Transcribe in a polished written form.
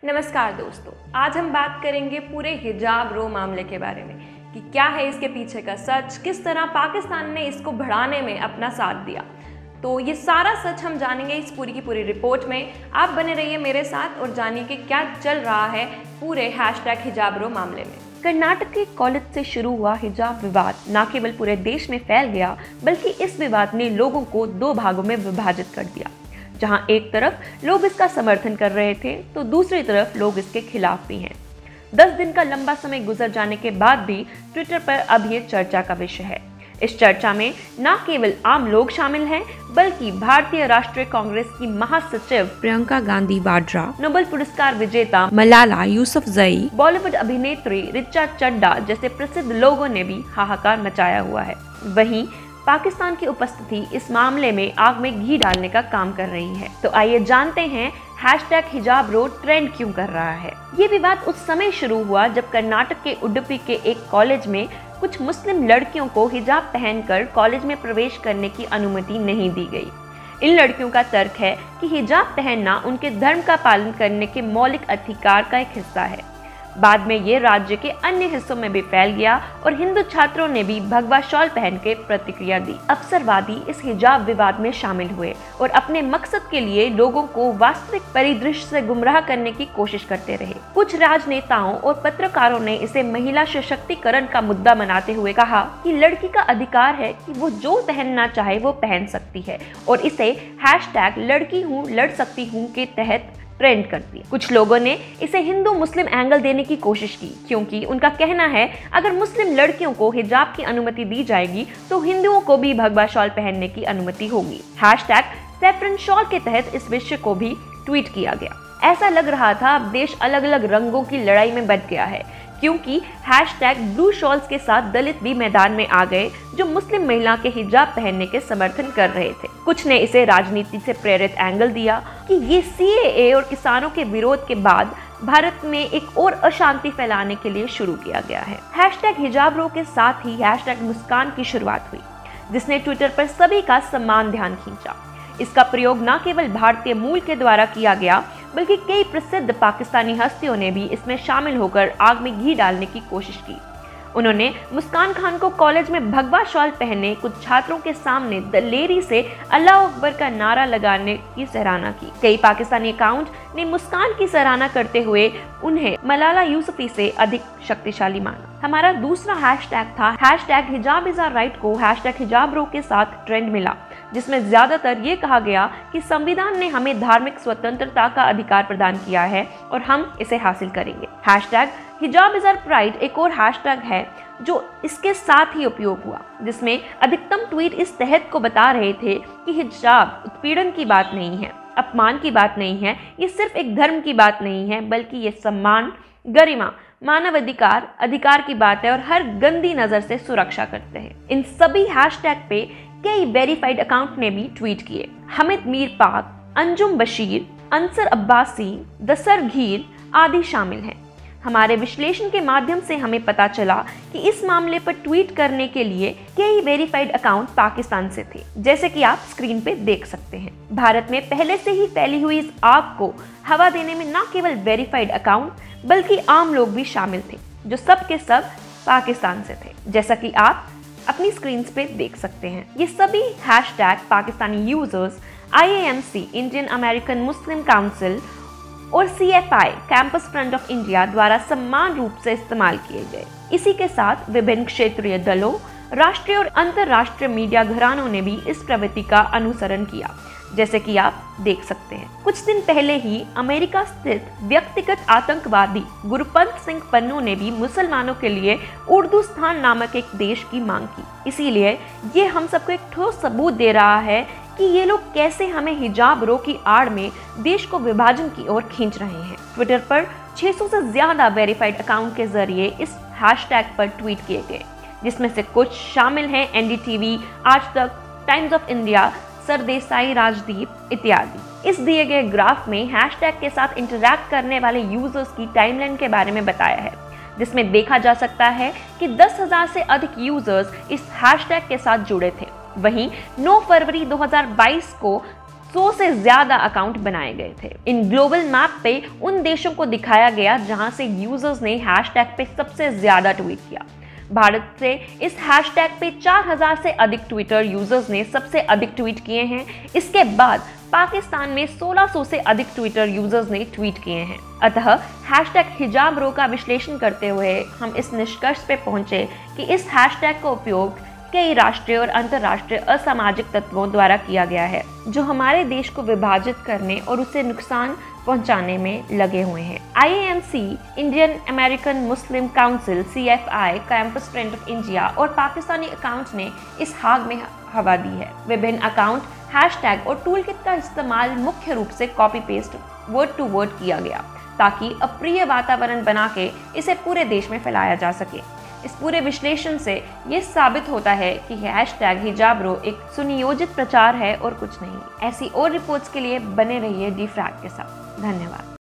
नमस्कार दोस्तों, आज हम बात करेंगे पूरे हिजाब रो मामले के बारे में कि क्या है इसके पीछे का सच, किस तरह पाकिस्तान ने इसको बढ़ाने में अपना साथ दिया। तो ये सारा सच हम जानेंगे इस पूरी की पूरी रिपोर्ट में। आप बने रहिए मेरे साथ और जानिए कि क्या चल रहा है पूरे #हिजाब रो मामले में। कर्नाटक के कॉलेज से शुरू हुआ हिजाब विवाद न केवल पूरे देश में फैल गया, बल्कि इस विवाद ने लोगों को दो भागों में विभाजित कर दिया। जहां एक तरफ लोग इसका समर्थन कर रहे थे तो दूसरी तरफ लोग इसके खिलाफ भी हैं। 10 दिन का लंबा समय गुजर जाने के बाद भी ट्विटर पर अब ये चर्चा का विषय है। इस चर्चा में न केवल आम लोग शामिल हैं, बल्कि भारतीय राष्ट्रीय कांग्रेस की महासचिव प्रियंका गांधी वाड्रा, नोबेल पुरस्कार विजेता मलाला यूसुफजई, बॉलीवुड अभिनेत्री ऋचा चड्ढा जैसे प्रसिद्ध लोगों ने भी हाहाकार मचाया हुआ है। वहीं पाकिस्तान की उपस्थिति इस मामले में आग में घी डालने का काम कर रही है। तो आइए जानते हैं #हिजाब रो ट्रेंड क्यों कर रहा है। ये विवाद उस समय शुरू हुआ जब कर्नाटक के उडुपी के एक कॉलेज में कुछ मुस्लिम लड़कियों को हिजाब पहनकर कॉलेज में प्रवेश करने की अनुमति नहीं दी गई। इन लड़कियों का तर्क है कि हिजाब पहनना उनके धर्म का पालन करने के मौलिक अधिकार का एक हिस्सा है। बाद में ये राज्य के अन्य हिस्सों में भी फैल गया और हिंदू छात्रों ने भी भगवा शॉल पहन के प्रतिक्रिया दी। अवसरवादी इस हिजाब विवाद में शामिल हुए और अपने मकसद के लिए लोगों को वास्तविक परिदृश्य से गुमराह करने की कोशिश करते रहे। कुछ राजनेताओं और पत्रकारों ने इसे महिला सशक्तिकरण का मुद्दा बनाते हुए कहा कि लड़की का अधिकार है कि वो जो पहनना चाहे वो पहन सकती है और इसे #लड़की हूँ लड़ सकती हूँ के तहत ट्रेंड कर दिया। कुछ लोगों ने इसे हिंदू मुस्लिम एंगल देने की कोशिश की, क्योंकि उनका कहना है अगर मुस्लिम लड़कियों को हिजाब की अनुमति दी जाएगी तो हिंदुओं को भी भगवा शॉल पहनने की अनुमति होगी। #सैफरन शॉल के तहत इस विषय को भी ट्वीट किया गया। ऐसा लग रहा था अब देश अलग अलग रंगों की लड़ाई में बंट गया है, क्योंकि #ब्लू शॉल्स के साथ दलित भी मैदान में आ गए जो मुस्लिम महिला के हिजाब पहनने के समर्थन कर रहे थे। कुछ ने इसे राजनीति से प्रेरित एंगल दिया कि ये CAA और किसानों के विरोध के बाद भारत में एक और अशांति फैलाने के लिए शुरू किया गया है। #हिजाब रो के साथ ही #मुस्कान की शुरुआत हुई, जिसने ट्विटर पर सभी का समान ध्यान खींचा। इसका प्रयोग न केवल भारतीय मूल के द्वारा किया गया, बल्कि कई प्रसिद्ध पाकिस्तानी हस्तियों ने भी इसमें शामिल होकर आग में घी डालने की कोशिश की। उन्होंने मुस्कान खान को कॉलेज में भगवा शॉल पहने कुछ छात्रों के सामने दलेरी से अल्लाह अकबर का नारा लगाने की सराहना की। कई पाकिस्तानी अकाउंट ने मुस्कान की सराहना करते हुए उन्हें मलाला यूसुफी से अधिक शक्तिशाली माना। हमारा दूसरा हैशटैग था #हिजाब इज आवर राइट को #हिजाब रो के साथ ट्रेंड मिला, जिसमें ज्यादातर ये कहा गया कि संविधान ने हमें धार्मिक स्वतंत्रता का अधिकार प्रदान किया है और हम इसे हासिल करेंगे। #हिजाब इज आवर प्राइड एक और हैशटैग है जो इसके साथ ही उपयोग हुआ, जिसमें अधिकतम ट्वीट इस तहत को बता रहे थे कि हिजाब उत्पीड़न की बात नहीं है, अपमान की बात नहीं है, ये सिर्फ एक धर्म की बात नहीं है, बल्कि ये सम्मान, गरिमा, मानव अधिकार की बात है और हर गंदी नजर से सुरक्षा करते हैं। इन सभी हैशटैग पे कई वेरीफाइड अकाउंट ने भी ट्वीट किए। हमिद मीर पाक, अंजुम बशीर, अंसर अब्बासी, दसर घीर आदि शामिल हैं। हमारे विश्लेषण के माध्यम से हमें पता चला कि इस मामले पर ट्वीट करने के लिए कई वेरीफाइड अकाउंट पाकिस्तान से थे, जैसे कि आप स्क्रीन पे देख सकते हैं। भारत में पहले से ही फैली हुई इस आग को हवा देने में न केवल वेरीफाइड अकाउंट बल्कि आम लोग भी शामिल थे, जो सब के सब पाकिस्तान से थे, जैसा कि आप अपनी स्क्रीन पे देख सकते हैं। ये सभी hashtag Pakistani users, IAMC Indian American Muslim Council और CFI campus front of India द्वारा समान रूप से इस्तेमाल किए गए। इसी के साथ विभिन्न क्षेत्रीय दलों, राष्ट्रीय और अंतर्राष्ट्रीय मीडिया घरानों ने भी इस प्रवृत्ति का अनुसरण किया, जैसे कि आप देख सकते हैं। कुछ दिन पहले ही अमेरिका स्थित व्यक्तिगत आतंकवादी गुरपंत सिंह पन्नू ने भी मुसलमानों के लिए उर्दूस्तान नामक एक देश की मांग की। इसीलिए ये हम सबको एक ठोस सबूत दे रहा है कि ये लोग कैसे हमें हिजाब रो की आड़ में देश को विभाजन की ओर खींच रहे हैं। ट्विटर पर 600 से ज्यादा वेरीफाइड अकाउंट के जरिए इस हैशटैग पर ट्वीट किए गए, जिसमें से कुछ शामिल हैं NDTV, आज तक, times of India, Sardesai Rajdeep इत्यादि। इस दिए गए ग्राफ में हैशटैग के साथ इंटरैक्ट करने वाले यूजर्स की टाइमलाइन के बारे में बताया है, जिसमें देखा जा सकता है कि 10,000 से अधिक यूजर्स इस हैशटैग के साथ जुड़े थे। वहीं 9 फरवरी 2022 को 100 से ज्यादा अकाउंट बनाए गए थे। इन ग्लोबल मैप पे उन देशों को दिखाया गया जहां से यूजर्स ने हैशटैग पे सबसे ज्यादा ट्वीट किया। भारत से इस हैशटैग पे 4000 से अधिक ट्विटर यूजर्स ने सबसे अधिक ट्वीट किए हैं। इसके बाद पाकिस्तान में 1600 से अधिक ट्विटर यूजर्स ने ट्वीट किए हैं। अतः हैशटैग हिजाब रो का विश्लेषण करते हुए हम इस निष्कर्ष पे पहुंचे कि इस हैशटैग का उपयोग कई राष्ट्रीय और अंतर्राष्ट्रीय असामाजिक तत्वों द्वारा किया गया है, जो हमारे देश को विभाजित करने और उसे नुकसान पहुंचाने में लगे हुए हैं। IAMC, Indian American Muslim council, CFI, campus friend of India और पाकिस्तानी अकाउंट ने इस हाग में हवा दी है। विभिन्न अकाउंट, हैशटैग और टूलकिट का इस्तेमाल मुख्य रूप से copy paste, word to word किया गया, ताकि अप्रिय वातावरण बना के इसे पूरे देश में फैलाया जा सके। इस पूरे विश्लेषण से ये साबित होता है कि हैशटैग हिजाब रो एक सुनियोजित प्रचार है और कुछ नहीं। ऐसी और रिपोर्ट्स के लिए बने रहिए डी फ्रैग के साथ। धन्यवाद।